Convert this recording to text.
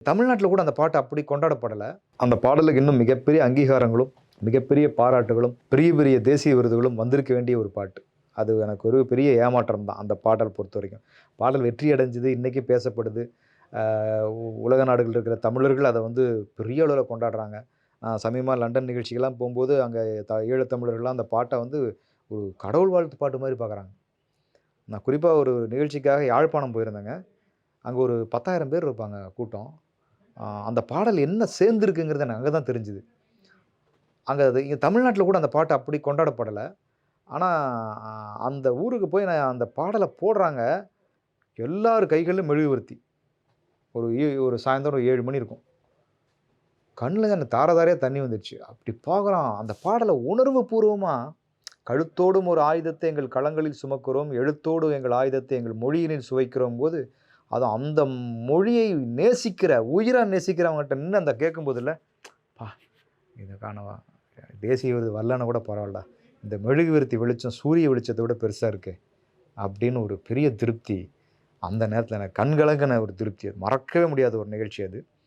தமிழ்நாட்டில கூட அந்த பாட்டு அப்படி கொண்டாடப்படல. அந்த பாடலுக்கு இன்னும் மிகப்பெரிய அங்கீகாரங்களும், மிகப்பெரிய பாராட்டுகளும், பெரிய பெரிய தேசிய விருதுகளும் வந்திருக்க வேண்டிய ஒரு பாட்டு. அது எனக்கு ஒரு பெரிய ஏமாற்றம் தான், அந்த பாடல் பொறுத்தவரைக்கும். பாடல் வெற்றி அடைஞ்சது, இன்னைக்கு பேசப்படுது. அ உலக நாடுகள்ல இருக்கிற தமிழர்கள் அத வந்து பெரிய அளவுல கொண்டாடுறாங்க. சமீபமா லண்டன் நிகழ்ச்சிக்கெல்லாம் போம்போது, அங்க ஈழத் தமிழர்கள்லாம் அந்த பாட்ட வந்து ஒரு கடவுள் வாழ்த்து பாட்டு மாரி பார்க்குறாங்க. நான் குறிப்பா ஒரு நிகழ்ச்சிக்காக யாழ்ப்பாணம் போயிருந்தேங்க. அங்க ஒரு 10,000 பேர் இருப்பாங்க கூட்டம். அந்த பாடல் என்ன சேர்ந்திருக்குங்கிறது எனக்கு அங்க தான் தெரிஞ்சுது. அங்க அது இங்க தமிழ்நாட்ல கூட அந்த பாட்டு அப்படி கொண்டாடப்படல. ஆனா, அ அந்த ஊருக்கு போய் நான் அந்த பாடல போடுறாங்க. எல்லார் கைகளிலும் மெழுகுவர்த்தி. ஒரு சாயந்தரம் 7 மணி இருக்கும். கண்ல எனக்கு தார தாரையா தண்ணி வந்துருச்சு. அப்படி பார்க்குறோம். அந்த பாடல உணர்வு பூர்வமா, "கழுத்தோடும் ஒரு ஆயுதத்தை எங்கள் களங்களில் சுமக்கிறோம். எழுத்தோடு எங்கள் ஆயுதத்தை எங்கள் மொழியினில் சுவைக்கிறோம்போது" அதுவும் அந்த மொழியை நேசிக்கிற, உயிரா நேசிக்கிறவங்கட்ட நின்னு அந்த கேட்கும்போதுல்ல, "அப்பா! இதுக்கானவா தேசிய விருது வரலன்னா கூட பரவால்லடா. இந்த மெழுகுவர்த்தி வெளிச்சம் சூரிய வெளிச்சத்த விட பெருசா இருக்கே!" அப்படின்னு ஒரு பெரிய திருப்தி. அந்த நேரத்தில எனக்கு கண்கலங்கின ஒரு திருப்தி. அது மறக்கவே முடியாத ஒரு நிகழ்ச்சி அது.